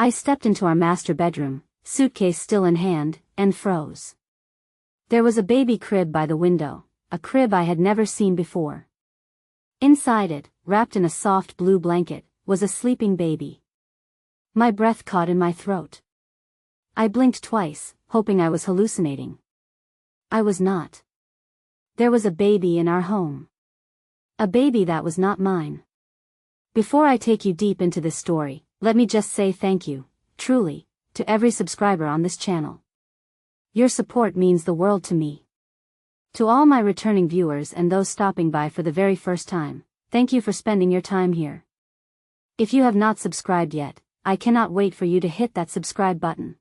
I stepped into our master bedroom, suitcase still in hand, and froze. There was a baby crib by the window, a crib I had never seen before. Inside it, wrapped in a soft blue blanket, was a sleeping baby. My breath caught in my throat. I blinked twice, hoping I was hallucinating. I was not. There was a baby in our home. A baby that was not mine. Before I take you deep into this story, let me just say thank you, truly, to every subscriber on this channel. Your support means the world to me. To all my returning viewers and those stopping by for the very first time, thank you for spending your time here. If you have not subscribed yet, I cannot wait for you to hit that subscribe button.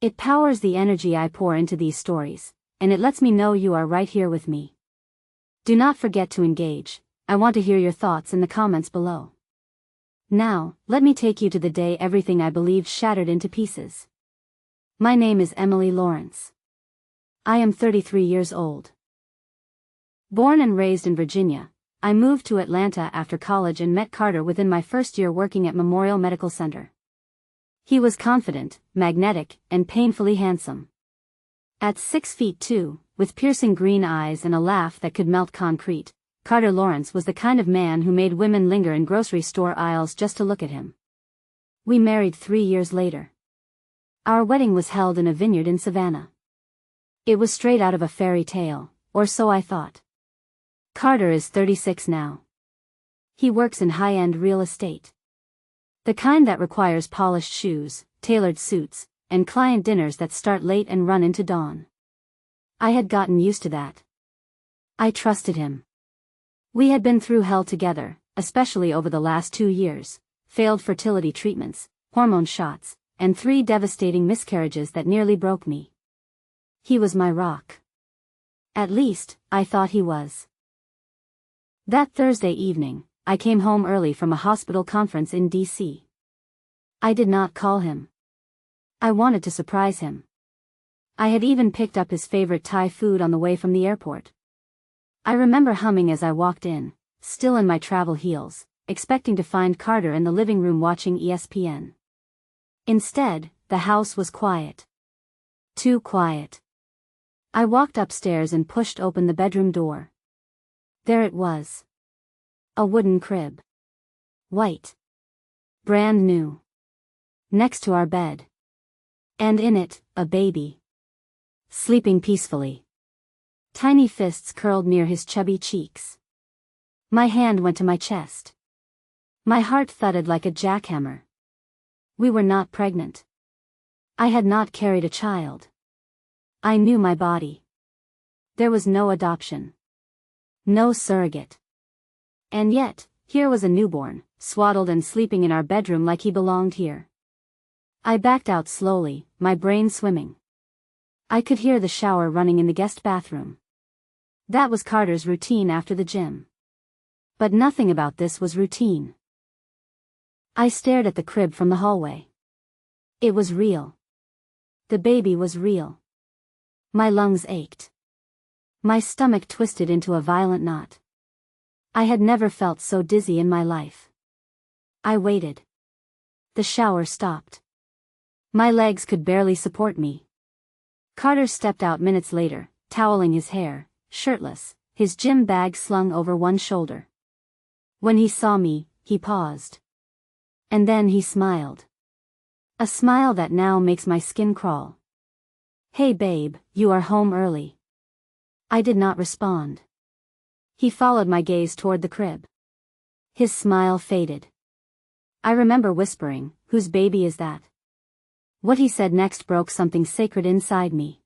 It powers the energy I pour into these stories, and it lets me know you are right here with me. Do not forget to engage. I want to hear your thoughts in the comments below. Now, let me take you to the day everything I believed shattered into pieces. My name is Emily Lawrence. I am 33 years old. Born and raised in Virginia, I moved to Atlanta after college and met Carter within my first year working at Memorial Medical Center. He was confident, magnetic, and painfully handsome. At 6'2", with piercing green eyes and a laugh that could melt concrete, Carter Lawrence was the kind of man who made women linger in grocery store aisles just to look at him. We married 3 years later. Our wedding was held in a vineyard in Savannah. It was straight out of a fairy tale, or so I thought. Carter is 36 now. He works in high-end real estate. The kind that requires polished shoes, tailored suits, and client dinners that start late and run into dawn. I had gotten used to that. I trusted him. We had been through hell together, especially over the last 2 years, failed fertility treatments, hormone shots, and 3 devastating miscarriages that nearly broke me. He was my rock. At least, I thought he was. That Thursday evening, I came home early from a hospital conference in D.C. I did not call him. I wanted to surprise him. I had even picked up his favorite Thai food on the way from the airport. I remember humming as I walked in, still in my travel heels, expecting to find Carter in the living room watching ESPN. Instead, the house was quiet. Too quiet. I walked upstairs and pushed open the bedroom door. There it was. A wooden crib. White. Brand new. Next to our bed. And in it, a baby. Sleeping peacefully. Tiny fists curled near his chubby cheeks. My hand went to my chest. My heart thudded like a jackhammer. We were not pregnant. I had not carried a child. I knew my body. There was no adoption. No surrogate. And yet, here was a newborn, swaddled and sleeping in our bedroom like he belonged here. I backed out slowly, my brain swimming. I could hear the shower running in the guest bathroom. That was Carter's routine after the gym. But nothing about this was routine. I stared at the crib from the hallway. It was real. The baby was real. My lungs ached. My stomach twisted into a violent knot. I had never felt so dizzy in my life. I waited. The shower stopped. My legs could barely support me. Carter stepped out minutes later, toweling his hair, shirtless, his gym bag slung over one shoulder. When he saw me, he paused. And then he smiled. A smile that now makes my skin crawl. "Hey babe, you are home early." I did not respond. He followed my gaze toward the crib. His smile faded. I remember whispering, "Whose baby is that?" What he said next broke something sacred inside me.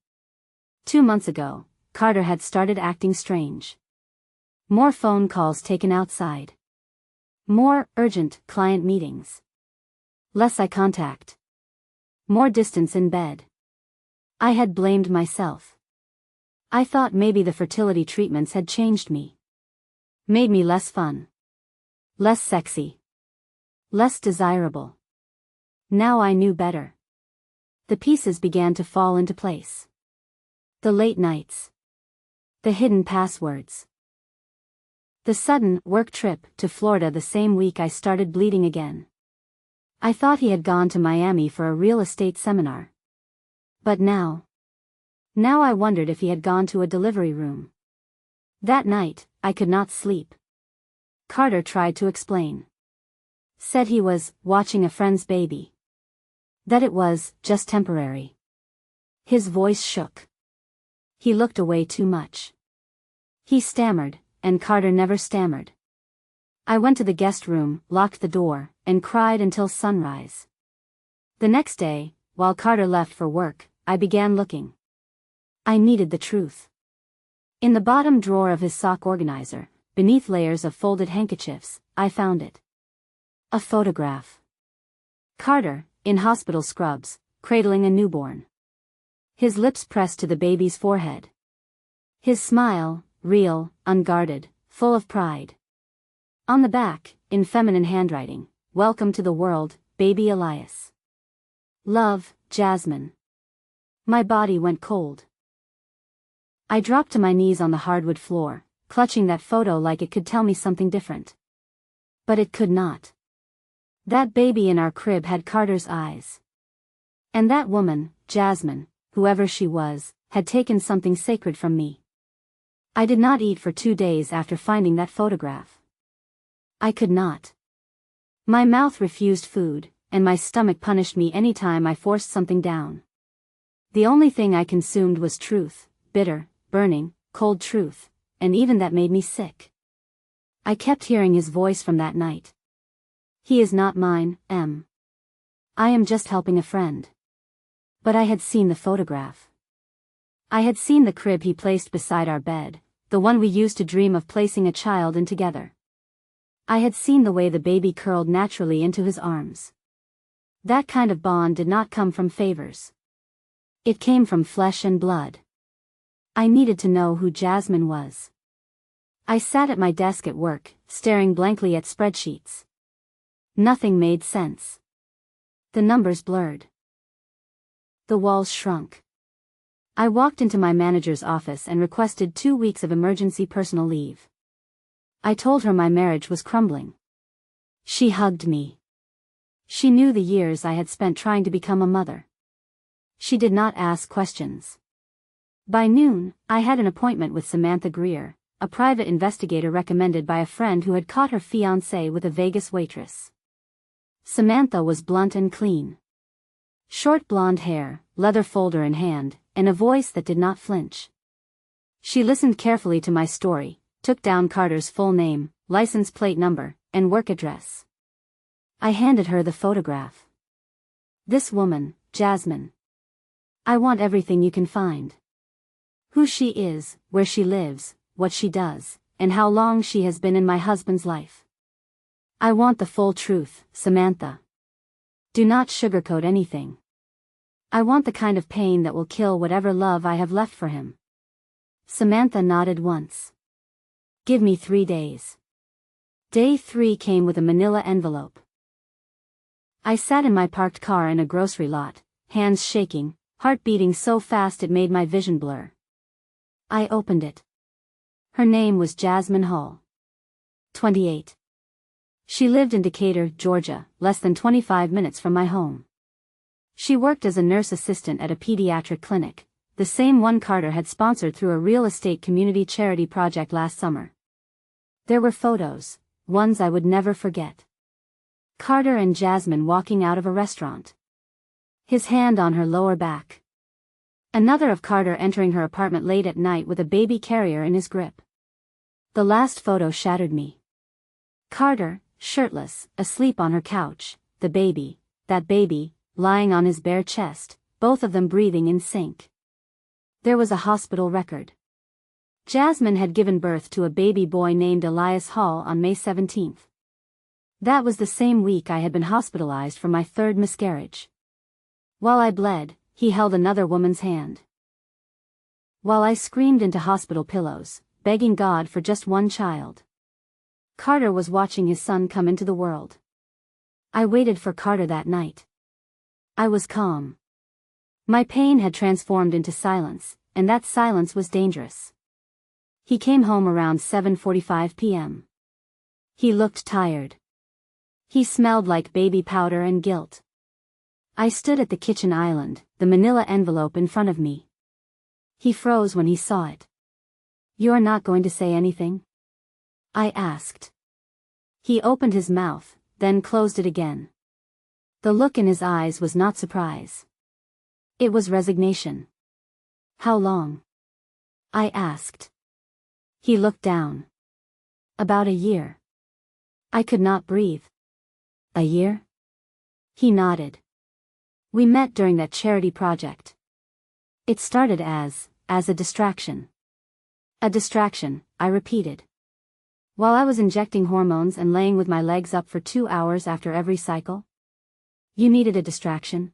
2 months ago, Carter had started acting strange. More phone calls taken outside. More urgent client meetings. Less eye contact. More distance in bed. I had blamed myself. I thought maybe the fertility treatments had changed me. Made me less fun. Less sexy. Less desirable. Now I knew better. The pieces began to fall into place. The late nights. The hidden passwords. The sudden work trip to Florida the same week I started bleeding again. I thought he had gone to Miami for a real estate seminar. But now I wondered if he had gone to a delivery room. That night, I could not sleep. Carter tried to explain. Said he was watching a friend's baby. That it was just temporary. His voice shook. He looked away too much. He stammered, and Carter never stammered. I went to the guest room, locked the door, and cried until sunrise. The next day, while Carter left for work, I began looking. I needed the truth. In the bottom drawer of his sock organizer, beneath layers of folded handkerchiefs, I found it. A photograph. Carter, in hospital scrubs, cradling a newborn. His lips pressed to the baby's forehead. His smile, real, unguarded, full of pride. On the back, in feminine handwriting, "Welcome to the world, baby Elias. Love, Jasmine." My body went cold. I dropped to my knees on the hardwood floor, clutching that photo like it could tell me something different. But it could not. That baby in our crib had Carter's eyes. And that woman, Jasmine, whoever she was, had taken something sacred from me. I did not eat for 2 days after finding that photograph. I could not. My mouth refused food, and my stomach punished me any time I forced something down. The only thing I consumed was truth, bitter, burning, cold truth, and even that made me sick. I kept hearing his voice from that night. "He is not mine, M. I am just helping a friend." But I had seen the photograph. I had seen the crib he placed beside our bed, the one we used to dream of placing a child in together. I had seen the way the baby curled naturally into his arms. That kind of bond did not come from favors. It came from flesh and blood. I needed to know who Jasmine was. I sat at my desk at work, staring blankly at spreadsheets. Nothing made sense. The numbers blurred. The walls shrunk. I walked into my manager's office and requested 2 weeks of emergency personal leave. I told her my marriage was crumbling. She hugged me. She knew the years I had spent trying to become a mother. She did not ask questions. By noon, I had an appointment with Samantha Greer, a private investigator recommended by a friend who had caught her fiancé with a Vegas waitress. Samantha was blunt and clean. Short blonde hair, leather folder in hand, and a voice that did not flinch. She listened carefully to my story, took down Carter's full name, license plate number, and work address. I handed her the photograph. "This woman, Jasmine. I want everything you can find. Who she is, where she lives, what she does, and how long she has been in my husband's life. I want the full truth, Samantha. Do not sugarcoat anything. I want the kind of pain that will kill whatever love I have left for him." Samantha nodded once. "Give me 3 days." Day 3 came with a manila envelope. I sat in my parked car in a grocery lot, hands shaking, heart beating so fast it made my vision blur. I opened it. Her name was Jasmine Hall. 28. She lived in Decatur, Georgia, less than 25 minutes from my home. She worked as a nurse assistant at a pediatric clinic, the same one Carter had sponsored through a real estate community charity project last summer. There were photos, ones I would never forget. Carter and Jasmine walking out of a restaurant. His hand on her lower back. Another of Carter entering her apartment late at night with a baby carrier in his grip. The last photo shattered me. Carter, shirtless, asleep on her couch, the baby, that baby, lying on his bare chest, both of them breathing in sync. There was a hospital record. Jasmine had given birth to a baby boy named Elias Hall on May 17. That was the same week I had been hospitalized for my 3rd miscarriage. While I bled, he held another woman's hand. While I screamed into hospital pillows, begging God for just one child, Carter was watching his son come into the world. I waited for Carter that night. I was calm. My pain had transformed into silence, and that silence was dangerous. He came home around 7:45 p.m. He looked tired. He smelled like baby powder and guilt. I stood at the kitchen island, the manila envelope in front of me. He froze when he saw it. "You're not going to say anything?" I asked. He opened his mouth, then closed it again. The look in his eyes was not surprise. It was resignation. "How long?" I asked. He looked down. "About a year." I could not breathe. "A year?" He nodded. "We met during that charity project. It started as a distraction." "A distraction," I repeated. "While I was injecting hormones and laying with my legs up for 2 hours after every cycle? You needed a distraction?"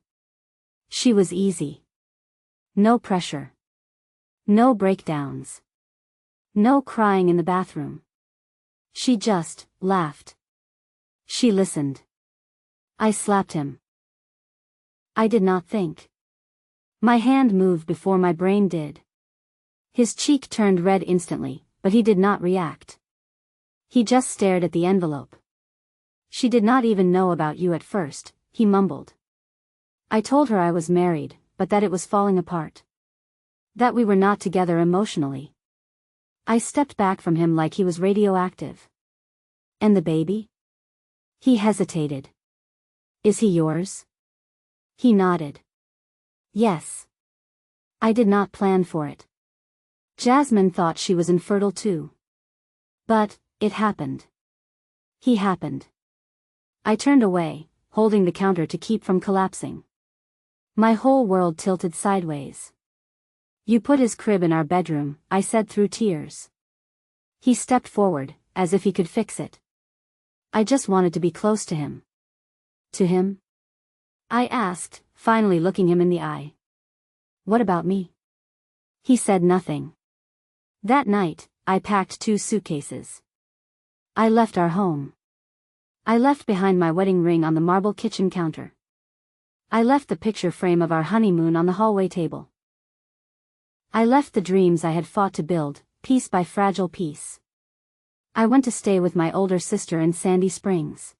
She was easy. No pressure. No breakdowns. No crying in the bathroom. She just laughed. She listened. I slapped him. I did not think. My hand moved before my brain did. His cheek turned red instantly, but he did not react. He just stared at the envelope. "She did not even know about you at first," he mumbled. I told her I was married, but that it was falling apart. That we were not together emotionally. I stepped back from him like he was radioactive. "And the baby?" He hesitated. "Is he yours?" He nodded. "Yes. I did not plan for it. Jasmine thought she was infertile too. But it happened. He happened." I turned away, holding the counter to keep from collapsing. My whole world tilted sideways. "You put his crib in our bedroom," I said through tears. He stepped forward, as if he could fix it. "I just wanted to be close to him." "To him?" I asked, finally looking him in the eye. "What about me?" He said nothing. That night, I packed 2 suitcases. I left our home. I left behind my wedding ring on the marble kitchen counter. I left the picture frame of our honeymoon on the hallway table. I left the dreams I had fought to build, piece by fragile piece. I went to stay with my older sister in Sandy Springs.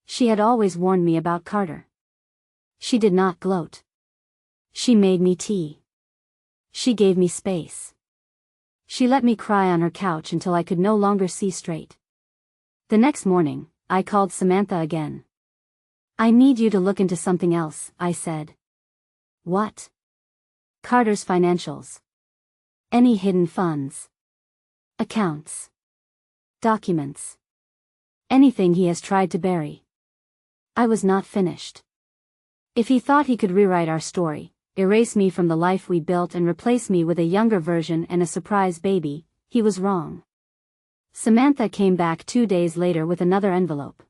She had always warned me about Carter. She did not gloat. She made me tea. She gave me space. She let me cry on her couch until I could no longer see straight. The next morning, I called Samantha again. "I need you to look into something else," I said. "What?" "Carter's financials. Any hidden funds. Accounts. Documents. Anything he has tried to bury." I was not finished. If he thought he could rewrite our story, erase me from the life we built and replace me with a younger version and a surprise baby, he was wrong. Samantha came back 2 days later with another envelope.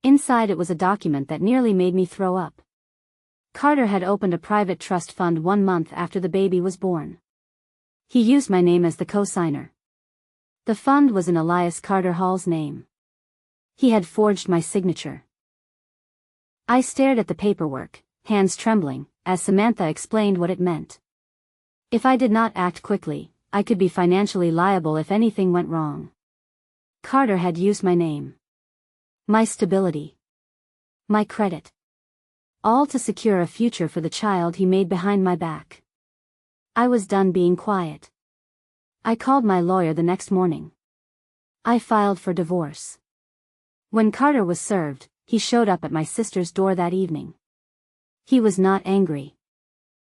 Inside it was a document that nearly made me throw up. Carter had opened a private trust fund 1 month after the baby was born. He used my name as the co-signer. The fund was in Elias Carter Hall's name. He had forged my signature. I stared at the paperwork, hands trembling, as Samantha explained what it meant. If I did not act quickly, I could be financially liable if anything went wrong. Carter had used my name. My stability. My credit. All to secure a future for the child he made behind my back. I was done being quiet. I called my lawyer the next morning. I filed for divorce. When Carter was served, he showed up at my sister's door that evening. He was not angry.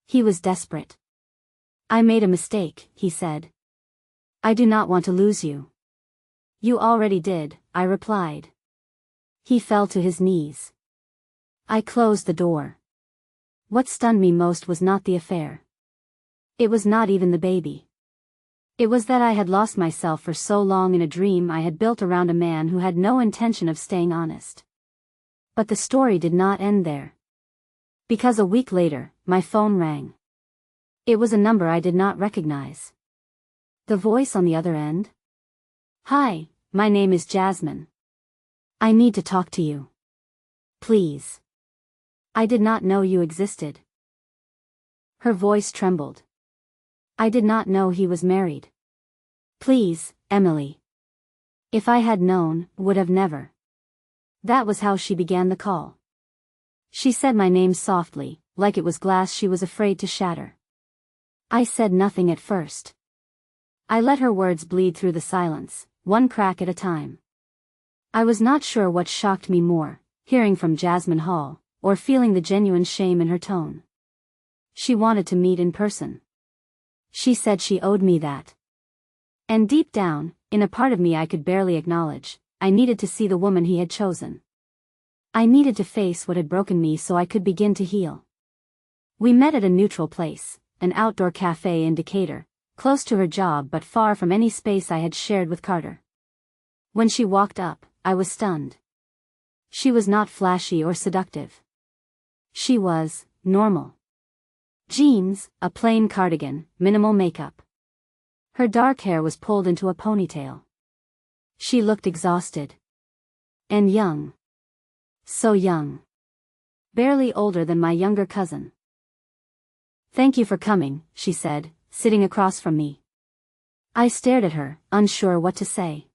He was desperate. "I made a mistake," he said. "I do not want to lose you." "You already did," I replied. He fell to his knees. I closed the door. What stunned me most was not the affair. It was not even the baby. It was that I had lost myself for so long in a dream I had built around a man who had no intention of staying honest. But the story did not end there. Because a week later, my phone rang. It was a number I did not recognize. The voice on the other end? "Hi, my name is Jasmine. I need to talk to you. Please. I did not know you existed." Her voice trembled. "I did not know he was married. Please, Emily. If I had known, would have never." That was how she began the call. She said my name softly, like it was glass she was afraid to shatter. I said nothing at first. I let her words bleed through the silence, one crack at a time. I was not sure what shocked me more, hearing from Jasmine Hall, or feeling the genuine shame in her tone. She wanted to meet in person. She said she owed me that. And deep down, in a part of me I could barely acknowledge, I needed to see the woman he had chosen. I needed to face what had broken me so I could begin to heal. We met at a neutral place, an outdoor cafe in Decatur, close to her job but far from any space I had shared with Carter. When she walked up, I was stunned. She was not flashy or seductive. She was normal. Jeans, a plain cardigan, minimal makeup. Her dark hair was pulled into a ponytail. She looked exhausted. And young. So young. Barely older than my younger cousin. "Thank you for coming," she said, sitting across from me. I stared at her, unsure what to say.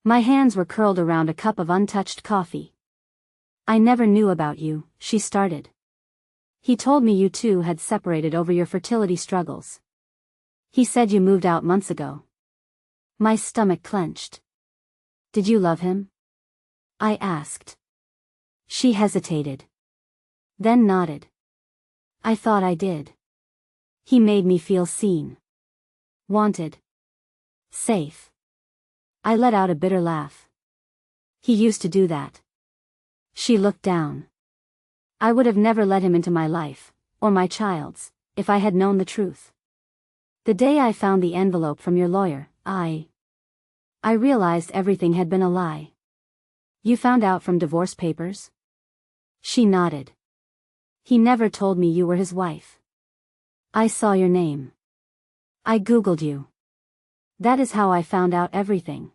My hands were curled around a cup of untouched coffee. "I never knew about you," she started. "He told me you two had separated over your fertility struggles. He said you moved out months ago." My stomach clenched. "Did you love him?" I asked. She hesitated. Then nodded. "I thought I did. He made me feel seen. Wanted. Safe." I let out a bitter laugh. "He used to do that." She looked down. "I would have never let him into my life, or my child's, if I had known the truth. The day I found the envelope from your lawyer, I realized everything had been a lie." "You found out from divorce papers?" She nodded. "He never told me you were his wife. I saw your name. I Googled you. That is how I found out everything."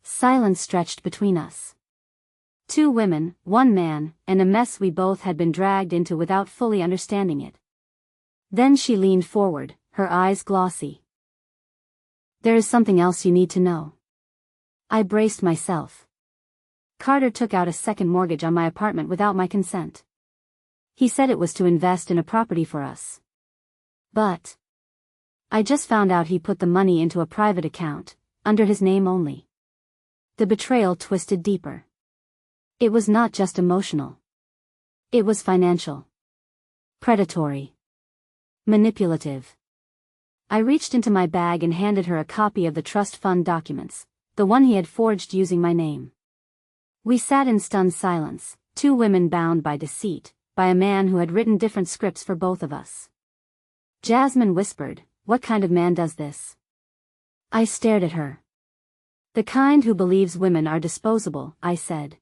Silence stretched between us. Two women, one man, and a mess we both had been dragged into without fully understanding it. Then she leaned forward, her eyes glossy. "There is something else you need to know." I braced myself. Carter took out a second mortgage on my apartment without my consent. He said it was to invest in a property for us. But I just found out he put the money into a private account, under his name only. The betrayal twisted deeper. It was not just emotional. It was financial. Predatory. Manipulative. I reached into my bag and handed her a copy of the trust fund documents, the one he had forged using my name. We sat in stunned silence, two women bound by deceit, by a man who had written different scripts for both of us. Jasmine whispered, "What kind of man does this?" I stared at her. "The kind who believes women are disposable," I said.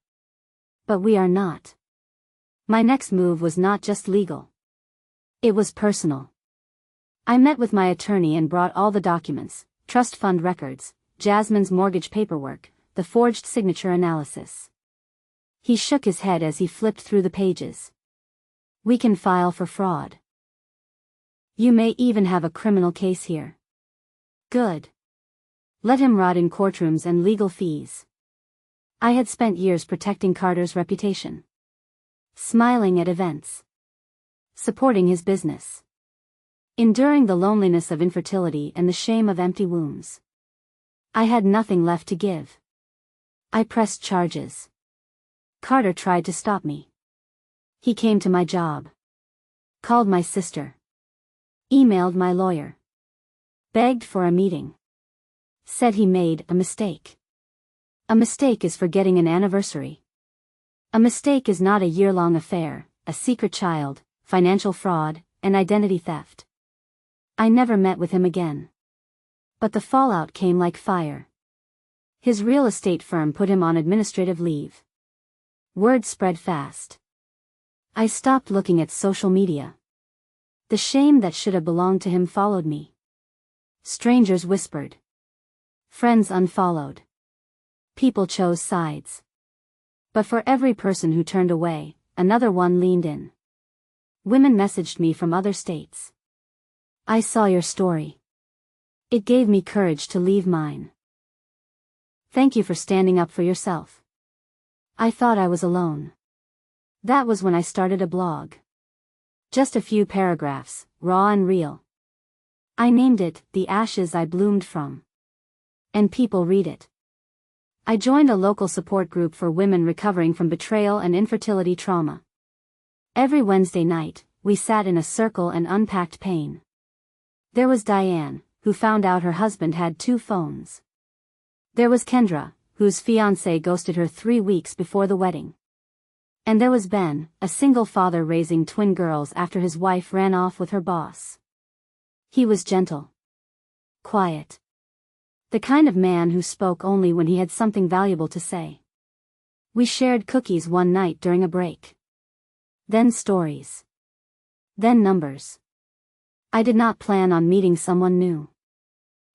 "But we are not." My next move was not just legal. It was personal. I met with my attorney and brought all the documents, trust fund records, Jasmine's mortgage paperwork, the forged signature analysis. He shook his head as he flipped through the pages. "We can file for fraud. You may even have a criminal case here." "Good. Let him rot in courtrooms and legal fees." I had spent years protecting Carter's reputation. Smiling at events. Supporting his business. Enduring the loneliness of infertility and the shame of empty wombs. I had nothing left to give. I pressed charges. Carter tried to stop me. He came to my job. Called my sister. Emailed my lawyer. Begged for a meeting. Said he made a mistake. A mistake is forgetting an anniversary. A mistake is not a year-long affair, a secret child, financial fraud, and identity theft. I never met with him again. But the fallout came like fire. His real estate firm put him on administrative leave. Word spread fast. I stopped looking at social media. The shame that should have belonged to him followed me. Strangers whispered. Friends unfollowed. People chose sides. But for every person who turned away, another one leaned in. Women messaged me from other states. "I saw your story. It gave me courage to leave mine. Thank you for standing up for yourself." I thought I was alone. That was when I started a blog. Just a few paragraphs, raw and real. I named it, The Ashes I Bloomed From. And people read it. I joined a local support group for women recovering from betrayal and infertility trauma. Every Wednesday night, we sat in a circle and unpacked pain. There was Diane, who found out her husband had 2 phones. There was Kendra, whose fiancé ghosted her 3 weeks before the wedding. And there was Ben, a single father raising twin girls after his wife ran off with her boss. He was gentle. Quiet. The kind of man who spoke only when he had something valuable to say. We shared cookies one night during a break. Then stories. Then numbers. I did not plan on meeting someone new.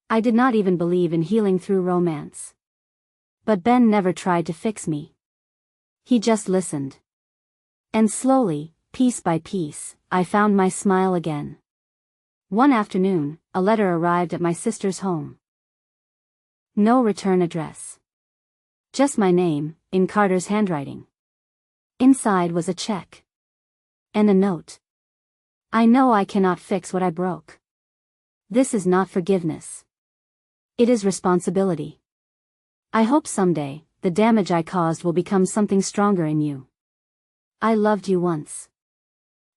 I did not even believe in healing through romance. But Ben never tried to fix me. He just listened. And slowly, piece by piece, I found my smile again. One afternoon, a letter arrived at my sister's home. No return address. Just my name, in Carter's handwriting. Inside was a check. And a note. I know I cannot fix what I broke. This is not forgiveness. It is responsibility. I hope someday, the damage I caused will become something stronger in you. I loved you once.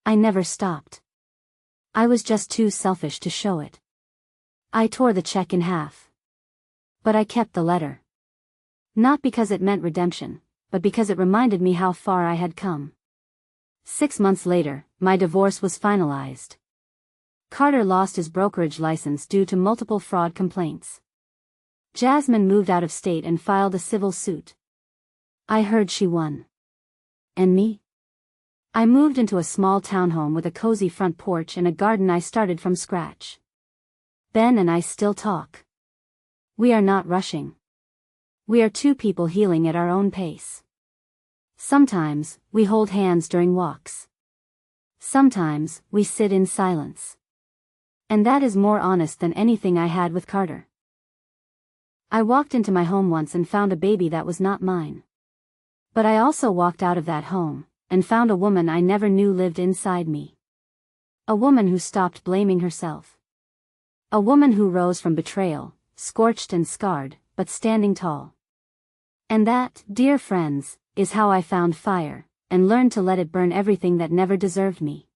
I never stopped. I was just too selfish to show it. I tore the check in half. But I kept the letter. Not because it meant redemption, but because it reminded me how far I had come. 6 months later, my divorce was finalized. Carter lost his brokerage license due to multiple fraud complaints. Jasmine moved out of state and filed a civil suit. I heard she won. And me? I moved into a small townhome with a cozy front porch and a garden I started from scratch. Ben and I still talk. We are not rushing. We are 2 people healing at our own pace. Sometimes, we hold hands during walks. Sometimes, we sit in silence. And that is more honest than anything I had with Carter. I walked into my home once and found a baby that was not mine. But I also walked out of that home, and found a woman I never knew lived inside me. A woman who stopped blaming herself. A woman who rose from betrayal, scorched and scarred, but standing tall. And that, dear friends, is how I found fire, and learned to let it burn everything that never deserved me.